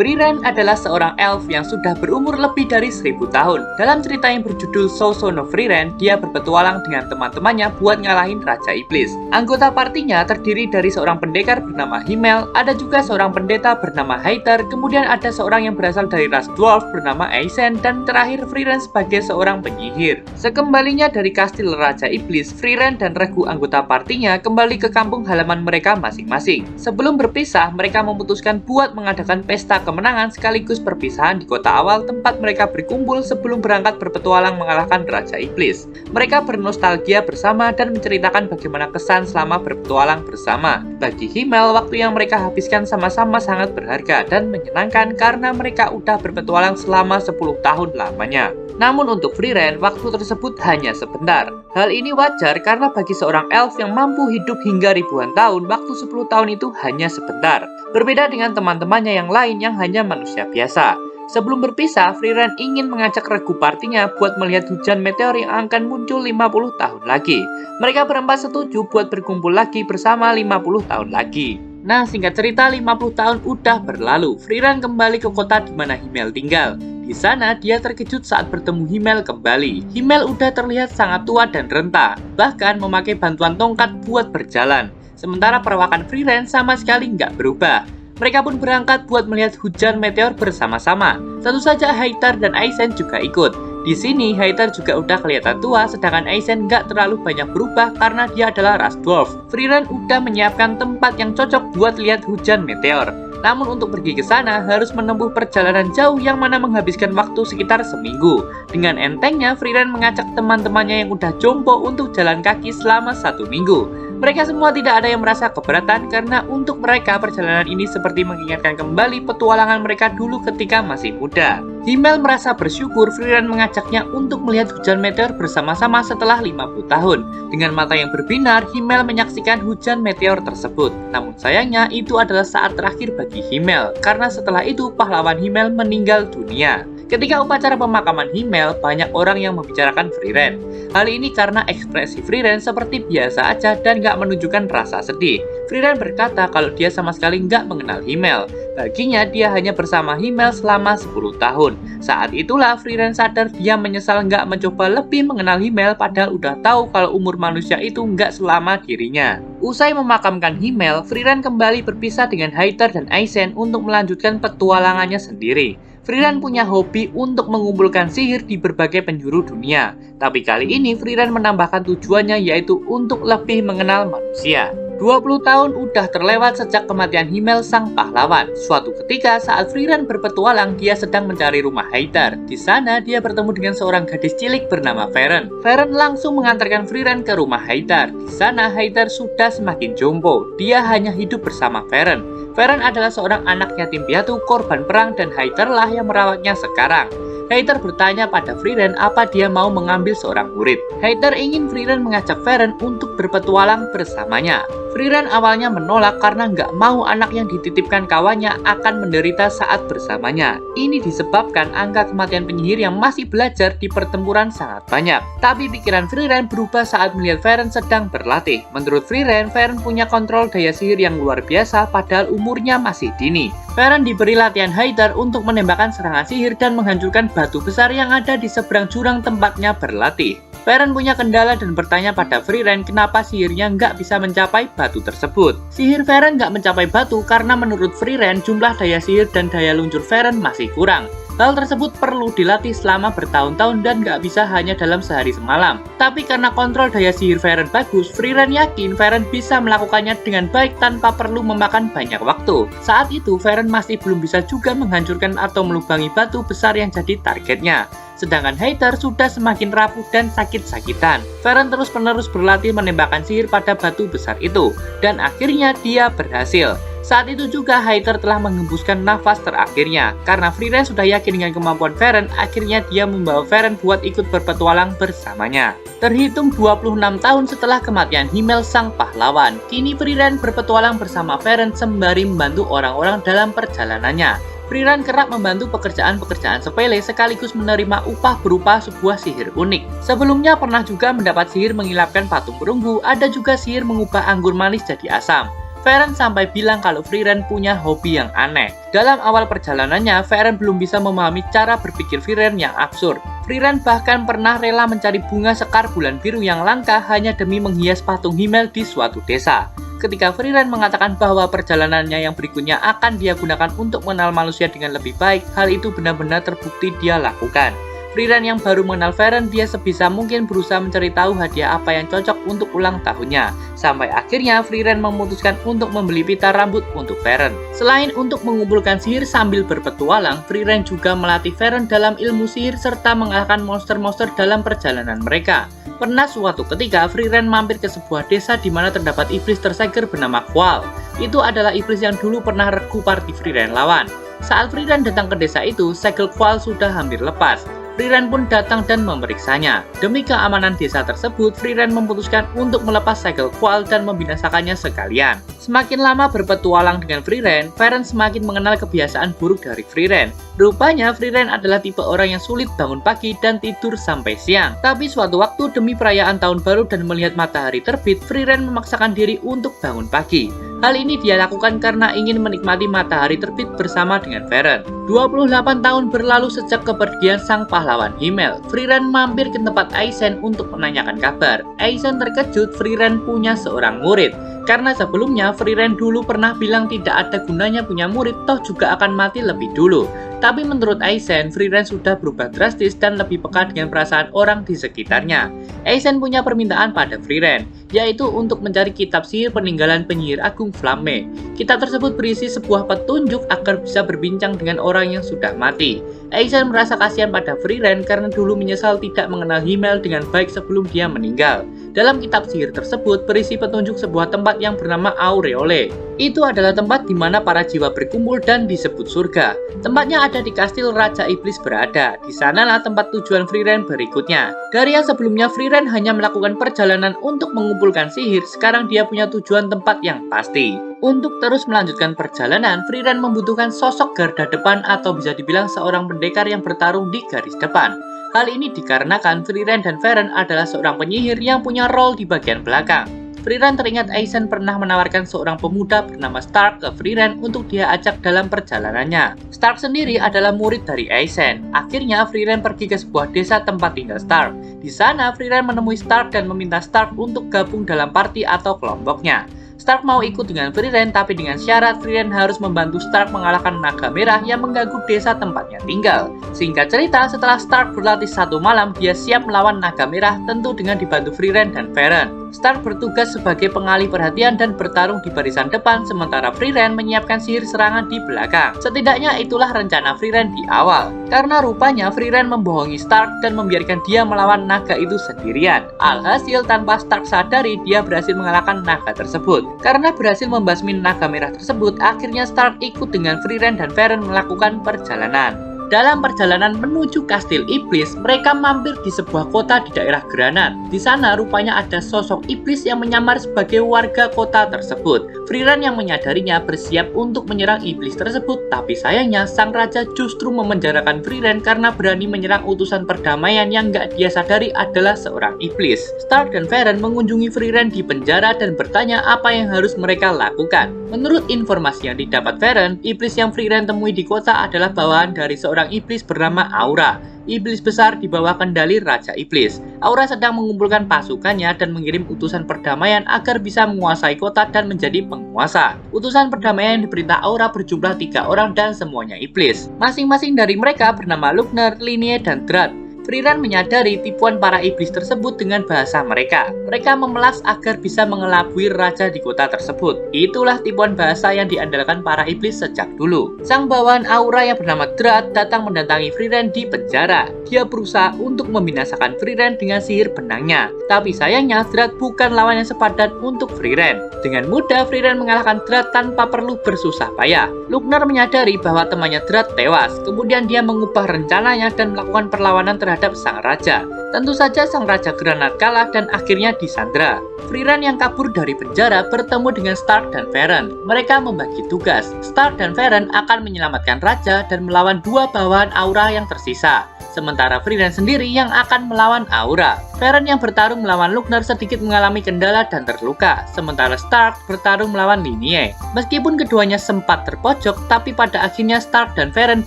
Frieren adalah seorang elf yang sudah berumur lebih dari 1000 tahun. Dalam cerita yang berjudul Son of Frieren, dia berpetualang dengan teman-temannya buat ngalahin Raja Iblis. Anggota partinya terdiri dari seorang pendekar bernama Himmel, ada juga seorang pendeta bernama Hayter, kemudian ada seorang yang berasal dari ras dwarf bernama Aizen, dan terakhir Frieren sebagai seorang penyihir. Sekembalinya dari kastil Raja Iblis, Frieren dan regu anggota partinya kembali ke kampung halaman mereka masing-masing. Sebelum berpisah, mereka memutuskan buat mengadakan pesta kemenangan sekaligus perpisahan di kota awal tempat mereka berkumpul sebelum berangkat berpetualang mengalahkan Raja Iblis. Mereka bernostalgia bersama dan menceritakan bagaimana kesan selama berpetualang bersama. Bagi Himmel, waktu yang mereka habiskan sama-sama sangat berharga dan menyenangkan karena mereka udah berpetualang selama 10 tahun lamanya. Namun untuk Frieren, waktu tersebut hanya sebentar. Hal ini wajar karena bagi seorang elf yang mampu hidup hingga ribuan tahun, waktu 10 tahun itu hanya sebentar. Berbeda dengan teman-temannya yang lain yang hanya manusia biasa. Sebelum berpisah, Frieren ingin mengajak regu partinya buat melihat hujan meteor yang akan muncul 50 tahun lagi. Mereka berempat setuju buat berkumpul lagi bersama 50 tahun lagi. Nah, singkat cerita 50 tahun udah berlalu. Frieren kembali ke kota di mana Himmel tinggal. Di sana, dia terkejut saat bertemu Himmel kembali. Himmel udah terlihat sangat tua dan renta, bahkan memakai bantuan tongkat buat berjalan. Sementara perawakan Frieren sama sekali nggak berubah. Mereka pun berangkat buat melihat hujan meteor bersama-sama. Tentu saja Hayter dan Aizen juga ikut. Di sini, Hayter juga udah kelihatan tua, sedangkan Aizen nggak terlalu banyak berubah karena dia adalah ras dwarf. Frieren udah menyiapkan tempat yang cocok buat lihat hujan meteor. Namun untuk pergi ke sana harus menempuh perjalanan jauh yang mana menghabiskan waktu sekitar seminggu. Dengan entengnya, Frieren mengajak teman-temannya yang udah jompo untuk jalan kaki selama 1 minggu. Mereka semua tidak ada yang merasa keberatan karena untuk mereka perjalanan ini seperti mengingatkan kembali petualangan mereka dulu ketika masih muda. Himmel merasa bersyukur Frieren mengajaknya untuk melihat hujan meteor bersama-sama setelah 50 tahun. Dengan mata yang berbinar, Himmel menyaksikan hujan meteor tersebut. Namun sayangnya itu adalah saat terakhir bagi Himmel, karena setelah itu pahlawan Himmel meninggal dunia. Ketika upacara pemakaman Himmel, banyak orang yang membicarakan Frieren. Hal ini karena ekspresi Frieren seperti biasa aja dan gak menunjukkan rasa sedih. Frieren berkata kalau dia sama sekali gak mengenal Himmel. Baginya, dia hanya bersama Himmel selama 10 tahun. Saat itulah Frieren sadar dia menyesal gak mencoba lebih mengenal Himmel padahal udah tahu kalau umur manusia itu gak selama dirinya. Usai memakamkan Himmel, Frieren kembali berpisah dengan Hayter dan Aizen untuk melanjutkan petualangannya sendiri. Frieren punya hobi untuk mengumpulkan sihir di berbagai penjuru dunia. Tapi kali ini Frieren menambahkan tujuannya yaitu untuk lebih mengenal manusia. 20 tahun udah terlewat sejak kematian Himmel sang pahlawan. Suatu ketika saat Frieren berpetualang, dia sedang mencari rumah Hayter. Di sana dia bertemu dengan seorang gadis cilik bernama Feren. Feren langsung mengantarkan Frieren ke rumah Hayter. Di sana Hayter sudah semakin jompo. Dia hanya hidup bersama Feren. Feren adalah seorang anak yatim piatu korban perang dan Hayter lah yang merawatnya sekarang. Hayter bertanya pada Frieren apa dia mau mengambil seorang murid. Hayter ingin Frieren mengajak Feren untuk berpetualang bersamanya. Frieren awalnya menolak karena nggak mau anak yang dititipkan kawannya akan menderita saat bersamanya. Ini disebabkan angka kematian penyihir yang masih belajar di pertempuran sangat banyak. Tapi pikiran Frieren berubah saat melihat Feren sedang berlatih. Menurut Frieren, Feren punya kontrol daya sihir yang luar biasa padahal umurnya masih dini. Feren diberi latihan Hayter untuk menembakkan serangan sihir dan menghancurkan batu besar yang ada di seberang jurang tempatnya berlatih. Feren punya kendala dan bertanya pada Frieren kenapa sihirnya nggak bisa mencapai batu tersebut. Sihir Feren nggak mencapai batu karena menurut Frieren jumlah daya sihir dan daya luncur Feren masih kurang. Hal tersebut perlu dilatih selama bertahun-tahun dan nggak bisa hanya dalam sehari semalam. Tapi karena kontrol daya sihir Feren bagus, Frieren yakin Feren bisa melakukannya dengan baik tanpa perlu memakan banyak waktu. Saat itu Feren masih belum bisa juga menghancurkan atau melubangi batu besar yang jadi targetnya. Sedangkan Hayter sudah semakin rapuh dan sakit-sakitan. Feren terus-menerus berlatih menembakkan sihir pada batu besar itu, dan akhirnya dia berhasil. Saat itu juga Hayter telah mengembuskan nafas terakhirnya. Karena Frieren sudah yakin dengan kemampuan Feren, akhirnya dia membawa Feren buat ikut berpetualang bersamanya. Terhitung 26 tahun setelah kematian Himmel sang pahlawan, kini Frieren berpetualang bersama Feren sembari membantu orang-orang dalam perjalanannya. Frieren kerap membantu pekerjaan-pekerjaan sepele sekaligus menerima upah berupa sebuah sihir unik. Sebelumnya pernah juga mendapat sihir mengilapkan patung perunggu, ada juga sihir mengubah anggur manis jadi asam. Feren sampai bilang kalau Frieren punya hobi yang aneh. Dalam awal perjalanannya, Feren belum bisa memahami cara berpikir Frieren yang absurd. Frieren bahkan pernah rela mencari bunga sekar bulan biru yang langka hanya demi menghias patung Himmel di suatu desa. Ketika Frieren mengatakan bahwa perjalanannya yang berikutnya akan dia gunakan untuk mengenal manusia dengan lebih baik, hal itu benar-benar terbukti dia lakukan. Frieren yang baru mengenal Feren, dia sebisa mungkin berusaha mencari tahu hadiah apa yang cocok untuk ulang tahunnya. Sampai akhirnya Frieren memutuskan untuk membeli pita rambut untuk Feren. Selain untuk mengumpulkan sihir sambil berpetualang, Frieren juga melatih Feren dalam ilmu sihir serta mengalahkan monster-monster dalam perjalanan mereka. Pernah suatu ketika, Frieren mampir ke sebuah desa di mana terdapat iblis terseger bernama Qual. Itu adalah iblis yang dulu pernah regu party Frieren lawan. Saat Frieren datang ke desa itu, segel Qual sudah hampir lepas. Frieren pun datang dan memeriksanya. Demi keamanan desa tersebut, Frieren memutuskan untuk melepas segel Qual dan membinasakannya sekalian. Semakin lama berpetualang dengan Frieren, Feren semakin mengenal kebiasaan buruk dari Frieren. Rupanya Frieren adalah tipe orang yang sulit bangun pagi dan tidur sampai siang. Tapi suatu waktu demi perayaan tahun baru dan melihat matahari terbit, Frieren memaksakan diri untuk bangun pagi. Hal ini dia lakukan karena ingin menikmati matahari terbit bersama dengan Feren. 28 tahun berlalu sejak kepergian sang pahlawan Himmel. Frieren mampir ke tempat Aizen untuk menanyakan kabar. Aizen terkejut Frieren punya seorang murid. Karena sebelumnya Frieren dulu pernah bilang tidak ada gunanya punya murid, toh juga akan mati lebih dulu. Tapi menurut Aizen, Frieren sudah berubah drastis dan lebih peka dengan perasaan orang di sekitarnya. Aizen punya permintaan pada Frieren, yaitu untuk mencari kitab sihir peninggalan penyihir agung Flamme. Kitab tersebut berisi sebuah petunjuk agar bisa berbincang dengan orang yang sudah mati. Aizen merasa kasihan pada Frieren karena dulu menyesal tidak mengenal Himmel dengan baik sebelum dia meninggal. Dalam kitab sihir tersebut berisi petunjuk sebuah tempat yang bernama Aureole. Itu adalah tempat di mana para jiwa berkumpul dan disebut surga. Tempatnya ada di kastil Raja Iblis berada. Di sanalah tempat tujuan Frieren berikutnya. Dari yang sebelumnya Frieren hanya melakukan perjalanan untuk mengumpulkan sihir, sekarang dia punya tujuan tempat yang pasti. Untuk terus melanjutkan perjalanan, Frieren membutuhkan sosok garda depan atau bisa dibilang seorang pendekar yang bertarung di garis depan. Hal ini dikarenakan Frieren dan Feren adalah seorang penyihir yang punya role di bagian belakang. Frieren teringat Aizen pernah menawarkan seorang pemuda bernama Stark ke Frieren untuk dia ajak dalam perjalanannya. Stark sendiri adalah murid dari Aizen. Akhirnya Frieren pergi ke sebuah desa tempat tinggal Stark. Di sana Frieren menemui Stark dan meminta Stark untuk gabung dalam party atau kelompoknya. Stark mau ikut dengan Frieren, tapi dengan syarat Frieren harus membantu Stark mengalahkan naga merah yang mengganggu desa tempatnya tinggal. Singkat cerita, setelah Stark berlatih satu malam, dia siap melawan naga merah, tentu dengan dibantu Frieren dan Feren. Stark bertugas sebagai pengalih perhatian dan bertarung di barisan depan, sementara Frieren menyiapkan sihir serangan di belakang. Setidaknya itulah rencana Frieren di awal. Karena rupanya Frieren membohongi Stark dan membiarkan dia melawan naga itu sendirian. Alhasil tanpa Stark sadari, dia berhasil mengalahkan naga tersebut. Karena berhasil membasmi naga merah tersebut, akhirnya Stark ikut dengan Frieren dan Feren melakukan perjalanan. Dalam perjalanan menuju kastil iblis, mereka mampir di sebuah kota di daerah Granat. Di sana rupanya ada sosok iblis yang menyamar sebagai warga kota tersebut. Frieren yang menyadarinya bersiap untuk menyerang iblis tersebut, tapi sayangnya sang raja justru memenjarakan Frieren karena berani menyerang utusan perdamaian yang gak dia sadari adalah seorang iblis. Stark dan Feren mengunjungi Frieren di penjara dan bertanya apa yang harus mereka lakukan. Menurut informasi yang didapat Feren, iblis yang Frieren temui di kota adalah bawahan dari seorang iblis bernama Aura. Iblis besar di bawah kendali Raja Iblis. Aura sedang mengumpulkan pasukannya dan mengirim utusan perdamaian agar bisa menguasai kota dan menjadi penguasa. Utusan perdamaian yang diperintah Aura berjumlah 3 orang dan semuanya iblis. Masing-masing dari mereka bernama Lugner, Linie, dan Drat. Frieren menyadari tipuan para iblis tersebut dengan bahasa mereka. Mereka memelas agar bisa mengelabui raja di kota tersebut. Itulah tipuan bahasa yang diandalkan para iblis sejak dulu. Sang bawahan Aura yang bernama Drat datang mendatangi Frieren di penjara. Dia berusaha untuk membinasakan Frieren dengan sihir benangnya. Tapi sayangnya Drat bukan lawan yang sepadan untuk Frieren. Dengan mudah Frieren mengalahkan Drat tanpa perlu bersusah payah. Lugner menyadari bahwa temannya Drat tewas. Kemudian dia mengubah rencananya dan melakukan perlawanan terhadap sang raja. Tentu saja sang raja Granat kalah dan akhirnya disandra. Frieren yang kabur dari penjara bertemu dengan Stark dan Feren. Mereka membagi tugas. Stark dan Feren akan menyelamatkan raja dan melawan 2 bawahan Aura yang tersisa. sementara Frieren sendiri yang akan melawan Aura. Frieren yang bertarung melawan Lugner sedikit mengalami kendala dan terluka, sementara Stark bertarung melawan Linie. Meskipun keduanya sempat terpojok, tapi pada akhirnya Stark dan Frieren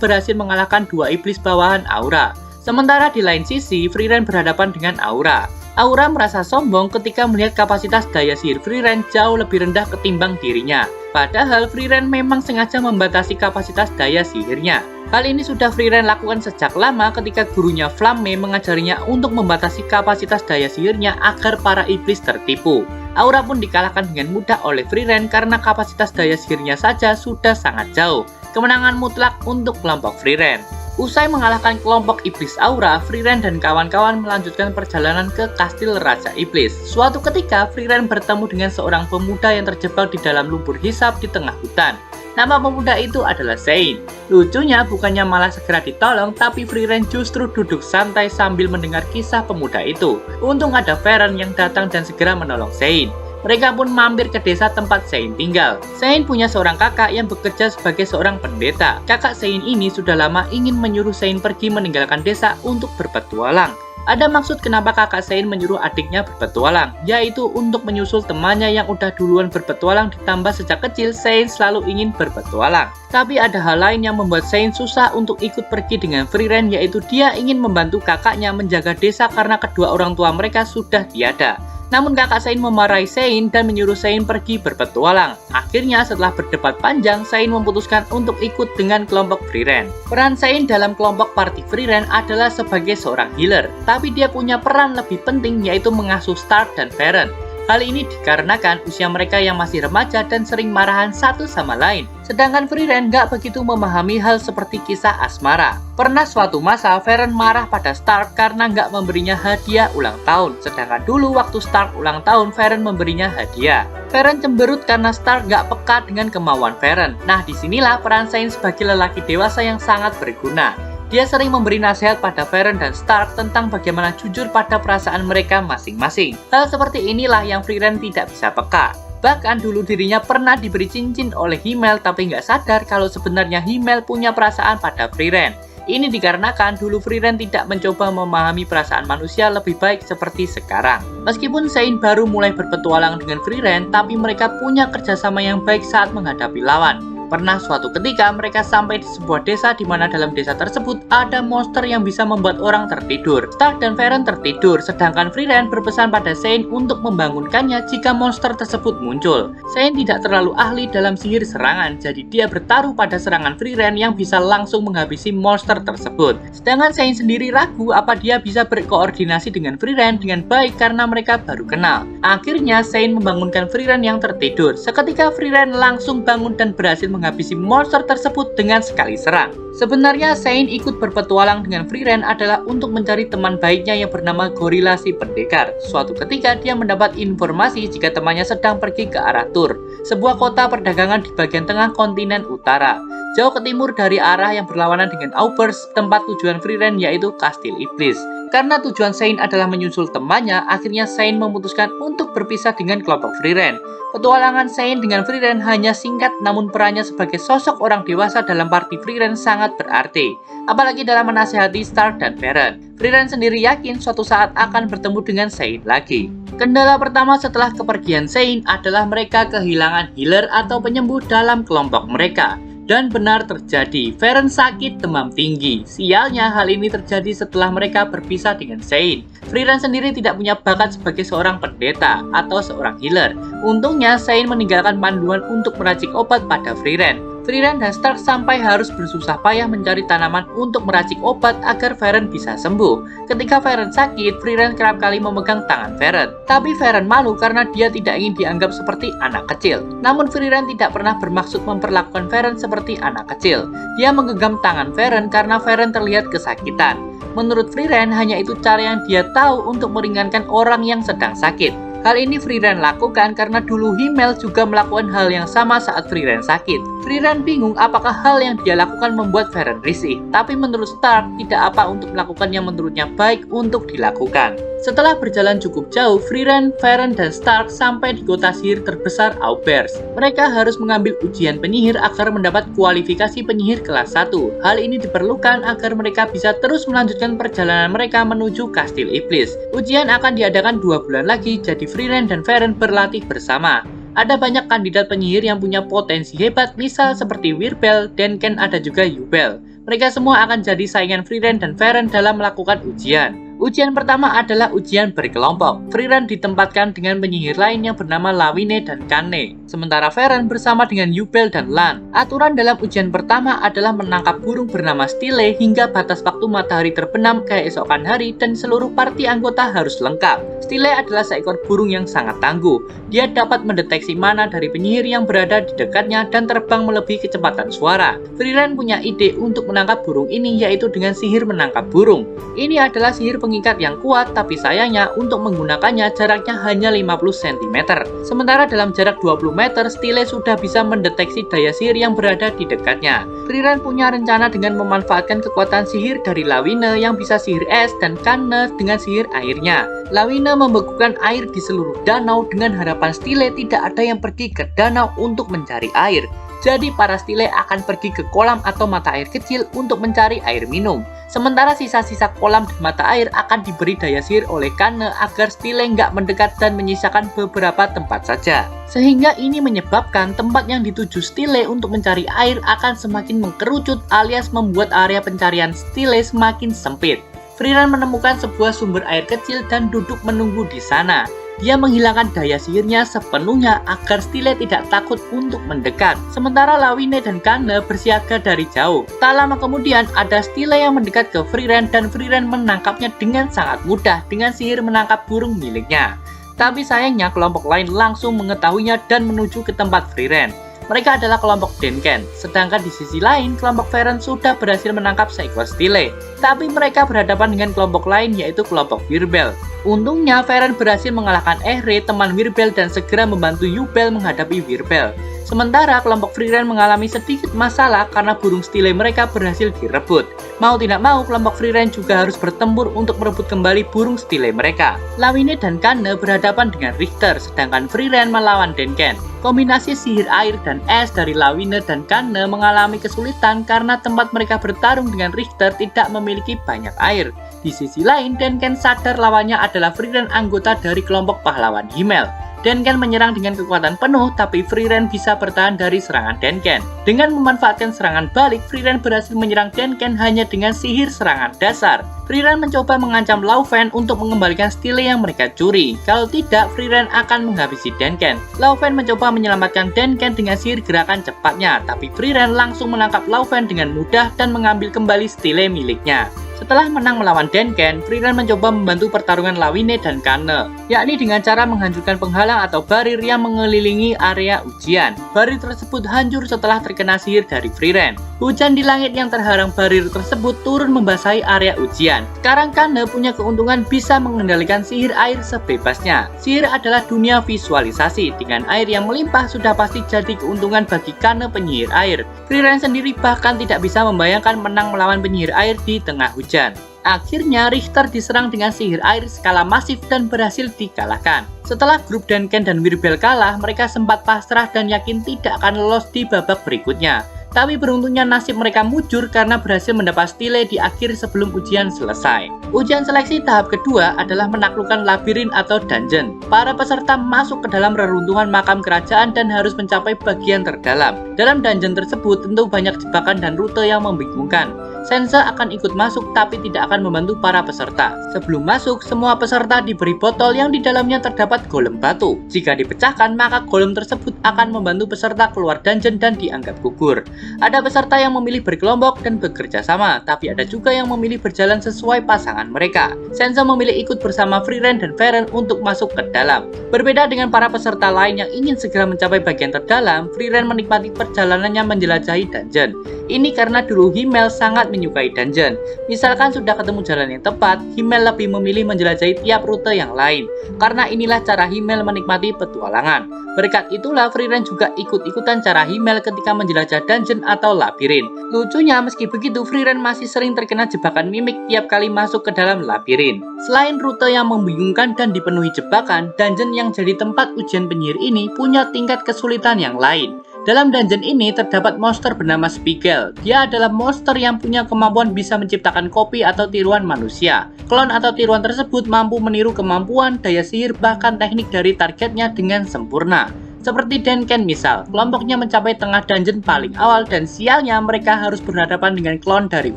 berhasil mengalahkan dua iblis bawahan Aura. Sementara di lain sisi, Frieren berhadapan dengan Aura. Aura merasa sombong ketika melihat kapasitas daya sihir Frieren jauh lebih rendah ketimbang dirinya. Padahal Frieren memang sengaja membatasi kapasitas daya sihirnya. Hal ini sudah Frieren lakukan sejak lama ketika gurunya Flamme mengajarinya untuk membatasi kapasitas daya sihirnya agar para iblis tertipu. Aura pun dikalahkan dengan mudah oleh Frieren karena kapasitas daya sihirnya saja sudah sangat jauh. Kemenangan mutlak untuk kelompok Frieren. Usai mengalahkan kelompok iblis Aura, Frieren dan kawan-kawan melanjutkan perjalanan ke kastil Raja Iblis. Suatu ketika, Frieren bertemu dengan seorang pemuda yang terjebak di dalam lumpur hisap di tengah hutan. Nama pemuda itu adalah Sein. Lucunya, bukannya malah segera ditolong, tapi Frieren justru duduk santai sambil mendengar kisah pemuda itu. Untung ada Frieren yang datang dan segera menolong Sein. Mereka pun mampir ke desa tempat Sein tinggal. Sein punya seorang kakak yang bekerja sebagai seorang pendeta. Kakak Sein ini sudah lama ingin menyuruh Sein pergi meninggalkan desa untuk berpetualang. Ada maksud kenapa kakak Sein menyuruh adiknya berpetualang, yaitu untuk menyusul temannya yang udah duluan berpetualang, ditambah sejak kecil Sein selalu ingin berpetualang. Tapi ada hal lain yang membuat Sein susah untuk ikut pergi dengan Frieren, yaitu dia ingin membantu kakaknya menjaga desa karena kedua orang tua mereka sudah tiada. Namun kakak Sein memarahi Sein dan menyuruh Sein pergi berpetualang. Akhirnya setelah berdebat panjang, Sein memutuskan untuk ikut dengan kelompok Frieren. Peran Sein dalam kelompok party Frieren adalah sebagai seorang healer, tapi dia punya peran lebih penting yaitu mengasuh Stark dan Frieren. Hal ini dikarenakan usia mereka yang masih remaja dan sering marahan satu sama lain. Sedangkan Frieren gak begitu memahami hal seperti kisah asmara. Pernah suatu masa Frieren marah pada Stark karena gak memberinya hadiah ulang tahun. Sedangkan dulu waktu Stark ulang tahun, Frieren memberinya hadiah. Frieren cemberut karena Stark gak peka dengan kemauan Frieren. Nah, disinilah peran Sein sebagai lelaki dewasa yang sangat berguna. Dia sering memberi nasihat pada Frieren dan Stark tentang bagaimana jujur pada perasaan mereka masing-masing. Hal seperti inilah yang Frieren tidak bisa peka. Bahkan dulu dirinya pernah diberi cincin oleh Himmel tapi nggak sadar kalau sebenarnya Himmel punya perasaan pada Frieren. Ini dikarenakan dulu Frieren tidak mencoba memahami perasaan manusia lebih baik seperti sekarang. Meskipun Sein baru mulai berpetualang dengan Frieren, tapi mereka punya kerjasama yang baik saat menghadapi lawan. Pernah suatu ketika mereka sampai di sebuah desa di mana dalam desa tersebut ada monster yang bisa membuat orang tertidur. Stark dan Frieren tertidur, sedangkan Frieren berpesan pada Sein untuk membangunkannya jika monster tersebut muncul. Sein tidak terlalu ahli dalam sihir serangan, jadi dia bertaruh pada serangan Frieren yang bisa langsung menghabisi monster tersebut. Sedangkan Sein sendiri ragu apa dia bisa berkoordinasi dengan Frieren dengan baik karena mereka baru kenal. Akhirnya Sein membangunkan Frieren yang tertidur. Seketika Frieren langsung bangun dan berhasil menghabisi monster tersebut dengan sekali serang. Sebenarnya Sein ikut berpetualang dengan Frieren adalah untuk mencari teman baiknya yang bernama Gorilla si pendekar. Suatu ketika dia mendapat informasi jika temannya sedang pergi ke arah Tur, sebuah kota perdagangan di bagian tengah kontinen utara, jauh ke timur dari arah yang berlawanan dengan Aubers, tempat tujuan Frieren yaitu Kastil Iblis. Karena tujuan Sein adalah menyusul temannya, akhirnya Sein memutuskan untuk berpisah dengan kelompok Frieren. Petualangan Sein dengan Frieren hanya singkat, namun perannya sebagai sosok orang dewasa dalam party Frieren sangat berarti, apalagi dalam menasihati Stark dan Frieren. Frieren sendiri yakin suatu saat akan bertemu dengan Sein lagi. Kendala pertama setelah kepergian Sein adalah mereka kehilangan healer atau penyembuh dalam kelompok mereka. Dan benar terjadi, Frieren sakit demam tinggi. Sialnya hal ini terjadi setelah mereka berpisah dengan Sein. Frieren sendiri tidak punya bakat sebagai seorang pendeta atau seorang healer. Untungnya Sein meninggalkan panduan untuk meracik obat pada Frieren. Frieren dan Stark sampai harus bersusah payah mencari tanaman untuk meracik obat agar Frieren bisa sembuh. Ketika Frieren sakit, Frieren kerap kali memegang tangan Frieren. Tapi Frieren malu karena dia tidak ingin dianggap seperti anak kecil. Namun Frieren tidak pernah bermaksud memperlakukan Frieren seperti anak kecil. Dia menggenggam tangan Frieren karena Frieren terlihat kesakitan. Menurut Frieren, hanya itu cara yang dia tahu untuk meringankan orang yang sedang sakit. Hal ini Frieren lakukan karena dulu Himmel juga melakukan hal yang sama saat Frieren sakit. Frieren bingung apakah hal yang dia lakukan membuat Varen risih, tapi menurut Stark tidak apa untuk melakukan yang menurutnya baik untuk dilakukan. Setelah berjalan cukup jauh, Frieren, Varen, dan Stark sampai di kota sihir terbesar Aubers. Mereka harus mengambil ujian penyihir agar mendapat kualifikasi penyihir kelas 1. Hal ini diperlukan agar mereka bisa terus melanjutkan perjalanan mereka menuju Kastil Iblis. Ujian akan diadakan 2 bulan lagi, jadi Frieren dan Varen berlatih bersama. Ada banyak kandidat penyihir yang punya potensi hebat, misal seperti Wirbel, Denken, ada juga Yubel. Mereka semua akan jadi saingan Frieren dan Varen dalam melakukan ujian. Ujian pertama adalah ujian berkelompok. Frieren ditempatkan dengan penyihir lain yang bernama Lawine dan Kanne, sementara Varen bersama dengan Yubel dan Lan. Aturan dalam ujian pertama adalah menangkap burung bernama Stille hingga batas waktu matahari terbenam keesokan hari dan seluruh parti anggota harus lengkap. Stille adalah seekor burung yang sangat tangguh. Dia dapat mendeteksi mana dari penyihir yang berada di dekatnya dan terbang melebihi kecepatan suara. Frieren punya ide untuk menangkap burung ini, yaitu dengan sihir menangkap burung. Ini adalah sihir pengikat yang kuat, tapi sayangnya untuk menggunakannya jaraknya hanya 50 cm. Sementara dalam jarak 20 meter, Stille sudah bisa mendeteksi daya sihir yang berada di dekatnya. Frieren punya rencana dengan memanfaatkan kekuatan sihir dari Lawine yang bisa sihir es dan Kanne dengan sihir airnya. Lawine membekukan air di seluruh danau dengan harapan Stille tidak ada yang pergi ke danau untuk mencari air. Jadi para Stille akan pergi ke kolam atau mata air kecil untuk mencari air minum. Sementara sisa-sisa kolam dan mata air akan diberi daya sihir oleh Kanne agar Stille nggak mendekat dan menyisakan beberapa tempat saja. Sehingga ini menyebabkan tempat yang dituju Stille untuk mencari air akan semakin mengkerucut alias membuat area pencarian Stille semakin sempit. Frieren menemukan sebuah sumber air kecil dan duduk menunggu di sana. Dia menghilangkan daya sihirnya sepenuhnya agar Stille tidak takut untuk mendekat. Sementara Lawine dan Kanne bersiaga dari jauh. Tak lama kemudian ada Stille yang mendekat ke Frieren dan Frieren menangkapnya dengan sangat mudah dengan sihir menangkap burung miliknya. Tapi sayangnya kelompok lain langsung mengetahuinya dan menuju ke tempat Frieren. Mereka adalah kelompok Denken, sedangkan di sisi lain kelompok Varen sudah berhasil menangkap seekor Stille. Tapi mereka berhadapan dengan kelompok lain yaitu kelompok Wirbel. Untungnya Varen berhasil mengalahkan Ehre, teman Wirbel, dan segera membantu Yubel menghadapi Wirbel. Sementara kelompok Frieren mengalami sedikit masalah karena burung Stille mereka berhasil direbut. Mau tidak mau, kelompok Frieren juga harus bertempur untuk merebut kembali burung Stille mereka. Lawine dan Kanne berhadapan dengan Richter, sedangkan Frieren melawan Denken. Kombinasi sihir air dan es dari Lawine dan Kanne mengalami kesulitan karena tempat mereka bertarung dengan Richter tidak memiliki banyak air. Di sisi lain, Denken sadar lawannya adalah Frieren, anggota dari kelompok pahlawan Himmel. Denken menyerang dengan kekuatan penuh, tapi Frieren bisa bertahan dari serangan Denken. Dengan memanfaatkan serangan balik, Frieren berhasil menyerang Denken hanya dengan sihir serangan dasar. Frieren mencoba mengancam Laufen untuk mengembalikan Stille yang mereka curi. Kalau tidak, Frieren akan menghabisi Denken. Laufen mencoba menyelamatkan Denken dengan sihir gerakan cepatnya, tapi Frieren langsung menangkap Laufen dengan mudah dan mengambil kembali Stille miliknya. Setelah menang melawan Denken, Frieren mencoba membantu pertarungan Lawine dan Kanne, yakni dengan cara menghancurkan penghalang atau barir yang mengelilingi area ujian. Barir tersebut hancur setelah terkena sihir dari Frieren. Hujan di langit yang terharang barir tersebut turun membasahi area ujian. Sekarang Kanne punya keuntungan bisa mengendalikan sihir air sebebasnya. Sihir adalah dunia visualisasi. Dengan air yang melimpah sudah pasti jadi keuntungan bagi Kanne penyihir air. Frieren sendiri bahkan tidak bisa membayangkan menang melawan penyihir air di tengah hujan. Akhirnya Richter diserang dengan sihir air skala masif dan berhasil dikalahkan. Setelah grup Denken dan Wirbel kalah, mereka sempat pasrah dan yakin tidak akan lolos di babak berikutnya. Tapi beruntungnya nasib mereka mujur karena berhasil mendapat Stille di akhir sebelum ujian selesai. Ujian seleksi tahap kedua adalah menaklukkan labirin atau dungeon. Para peserta masuk ke dalam reruntuhan makam kerajaan dan harus mencapai bagian terdalam. Dalam dungeon tersebut tentu banyak jebakan dan rute yang membingungkan. Sansa akan ikut masuk tapi tidak akan membantu para peserta. Sebelum masuk, semua peserta diberi botol yang di dalamnya terdapat golem batu. Jika dipecahkan, maka golem tersebut akan membantu peserta keluar dungeon dan dianggap gugur. Ada peserta yang memilih berkelompok dan bekerja sama, tapi ada juga yang memilih berjalan sesuai pasangan mereka. Sansa memilih ikut bersama Frieren dan Varen untuk masuk ke dalam. Berbeda dengan para peserta lain yang ingin segera mencapai bagian terdalam, Frieren menikmati perjalanannya menjelajahi dungeon. Ini karena dulu Himmel sangat menyukai dungeon. Misalkan sudah ketemu jalan yang tepat, Himmel lebih memilih menjelajahi tiap rute yang lain, karena inilah cara Himmel menikmati petualangan. Berkat itulah Frieren juga ikut-ikutan cara Himmel ketika menjelajah dungeon atau labirin. Lucunya, meski begitu, Frieren masih sering terkena jebakan mimik tiap kali masuk ke dalam labirin. Selain rute yang membingungkan dan dipenuhi jebakan, dungeon yang jadi tempat ujian penyihir ini punya tingkat kesulitan yang lain. Dalam dungeon ini terdapat monster bernama Spiegel. Dia adalah monster yang punya kemampuan bisa menciptakan kopi atau tiruan manusia. Klon atau tiruan tersebut mampu meniru kemampuan, daya sihir, bahkan teknik dari targetnya dengan sempurna. Seperti Denken misal, kelompoknya mencapai tengah dungeon paling awal dan sialnya mereka harus berhadapan dengan klon dari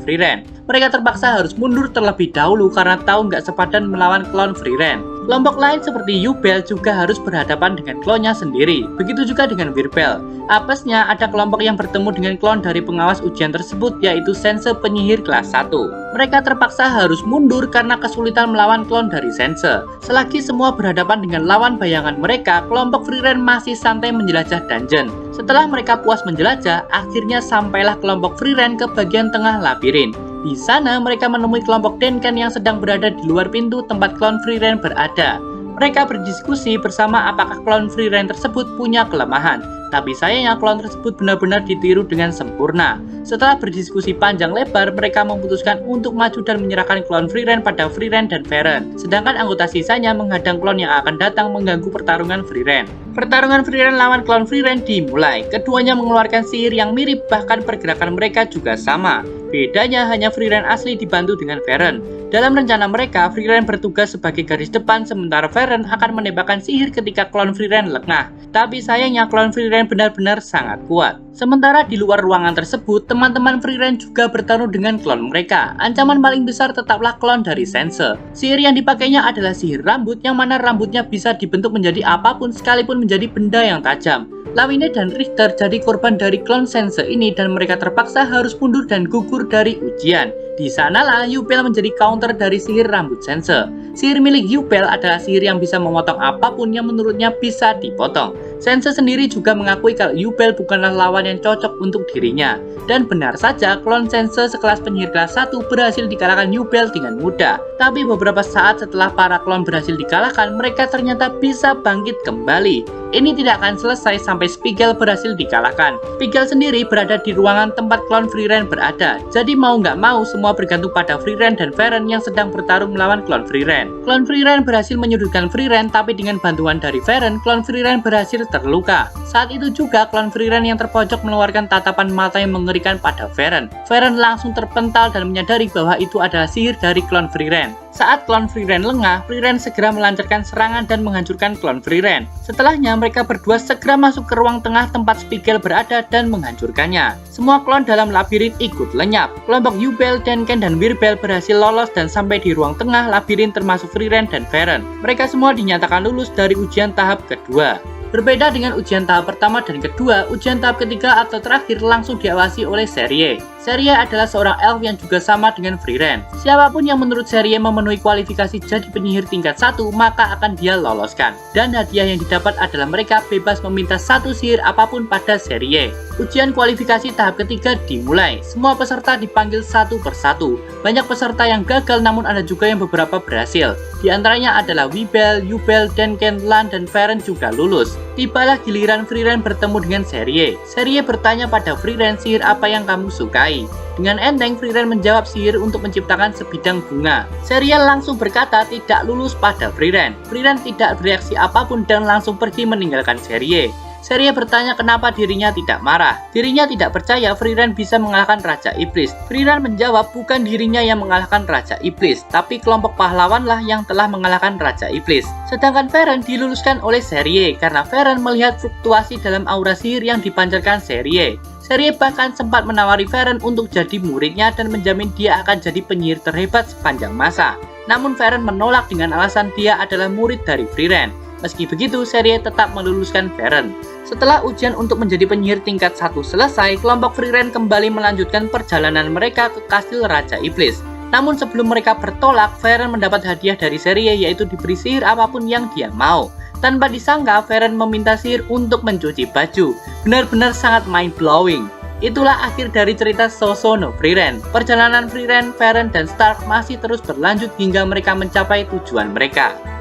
Frieren. Mereka terpaksa harus mundur terlebih dahulu karena tahu nggak sepadan melawan klon Frieren. Kelompok lain seperti Yubel juga harus berhadapan dengan klonnya sendiri. Begitu juga dengan Wirbel. Apesnya ada kelompok yang bertemu dengan klon dari pengawas ujian tersebut yaitu Sense penyihir kelas 1. Mereka terpaksa harus mundur karena kesulitan melawan klon dari Sense. Selagi semua berhadapan dengan lawan bayangan mereka, kelompok Frieren masih santai menjelajah dungeon. Setelah mereka puas menjelajah, akhirnya sampailah kelompok Frieren ke bagian tengah labirin. Di sana mereka menemui kelompok Denken yang sedang berada di luar pintu tempat klon Frieren berada. Mereka berdiskusi bersama apakah klon Frieren tersebut punya kelemahan. Tapi sayangnya klon tersebut benar-benar ditiru dengan sempurna. Setelah berdiskusi panjang lebar, mereka memutuskan untuk maju dan menyerahkan klon Frieren pada Frieren dan Feren. Sedangkan anggota sisanya menghadang klon yang akan datang mengganggu pertarungan Frieren. Pertarungan Frieren lawan klon Frieren dimulai. Keduanya mengeluarkan sihir yang mirip, bahkan pergerakan mereka juga sama. Bedanya hanya Frieren asli dibantu dengan Feren. Dalam rencana mereka, Frieren bertugas sebagai garis depan sementara Feren akan menembakkan sihir ketika klon Frieren lengah. Tapi sayangnya klon Frieren benar-benar sangat kuat. Sementara di luar ruangan tersebut, teman-teman Frieren juga bertarung dengan klon mereka. Ancaman paling besar tetaplah klon dari Sense. Sihir yang dipakainya adalah sihir rambut, yang mana rambutnya bisa dibentuk menjadi apapun sekalipun menjadi benda yang tajam. Lawine dan Richter jadi korban dari klon Sense ini dan mereka terpaksa harus mundur dan gugur dari ujian. Di sanalah Yubel menjadi counter dari sihir rambut Sense. Sihir milik Yubel adalah sihir yang bisa memotong apapun yang menurutnya bisa dipotong. Sense sendiri juga mengakui kalau Yubel bukanlah lawan yang cocok untuk dirinya. Dan benar saja, klon Sense sekelas penyihir kelas 1 berhasil dikalahkan Yubel dengan mudah. Tapi beberapa saat setelah para klon berhasil dikalahkan, mereka ternyata bisa bangkit kembali. Ini tidak akan selesai sampai Spiegel berhasil dikalahkan. Spiegel sendiri berada di ruangan tempat klon Frieren berada. Jadi mau nggak mau semua bergantung pada Frieren dan Feren yang sedang bertarung melawan klon Frieren. Klon Frieren berhasil menyudutkan Frieren, tapi dengan bantuan dari Feren, klon Frieren berhasil terluka. Saat itu juga klon Frieren yang terpojok mengeluarkan tatapan mata yang mengerikan pada Feren. Feren langsung terpental dan menyadari bahwa itu adalah sihir dari klon Frieren. Saat klon Frieren lengah, Frieren segera melancarkan serangan dan menghancurkan klon Frieren. Setelahnya, mereka berdua segera masuk ke ruang tengah tempat Spiegel berada dan menghancurkannya. Semua klon dalam labirin ikut lenyap. Kelompok Yubel, Denken, dan Wirbel berhasil lolos dan sampai di ruang tengah labirin termasuk Frieren dan Feren. Mereka semua dinyatakan lulus dari ujian tahap kedua. Berbeda dengan ujian tahap pertama dan kedua, ujian tahap ketiga atau terakhir langsung diawasi oleh Serie. Serie adalah seorang elf yang juga sama dengan Frieren. Siapapun yang menurut Serie memenuhi kualifikasi jadi penyihir tingkat 1, maka akan dia loloskan. Dan hadiah yang didapat adalah mereka bebas meminta satu sihir apapun pada Serie. Ujian kualifikasi tahap ketiga dimulai. Semua peserta dipanggil satu persatu. Banyak peserta yang gagal, namun ada juga yang beberapa berhasil. Di antaranya adalah Wibel, Yubel, Denken, Lan, dan Feren juga lulus. Tibalah giliran Frieren bertemu dengan Serie. Serie bertanya pada Frieren sihir apa yang kamu sukai. Dengan enteng, Frieren menjawab sihir untuk menciptakan sebidang bunga. Serie langsung berkata tidak lulus pada Frieren. Frieren tidak bereaksi apapun dan langsung pergi meninggalkan Serie. Serie bertanya kenapa dirinya tidak marah. Dirinya tidak percaya Frieren bisa mengalahkan Raja Iblis. Frieren menjawab bukan dirinya yang mengalahkan Raja Iblis, tapi kelompok pahlawanlah yang telah mengalahkan Raja Iblis. Sedangkan Feren diluluskan oleh Serie karena Feren melihat fluktuasi dalam aura sihir yang dipancarkan Serie. Serie bahkan sempat menawari Feren untuk jadi muridnya dan menjamin dia akan jadi penyihir terhebat sepanjang masa. Namun Feren menolak dengan alasan dia adalah murid dari Frieren. Meski begitu, Serie tetap meluluskan Feren. Setelah ujian untuk menjadi penyihir tingkat 1 selesai, kelompok Frieren kembali melanjutkan perjalanan mereka ke kastil Raja Iblis. Namun sebelum mereka bertolak, Feren mendapat hadiah dari Serie yaitu diberi sihir apapun yang dia mau. Tanpa disangka, Feren meminta sihir untuk mencuci baju. Benar-benar sangat mind-blowing. Itulah akhir dari cerita Zozo no Frieren. Perjalanan Frieren, Varen, dan Stark masih terus berlanjut hingga mereka mencapai tujuan mereka.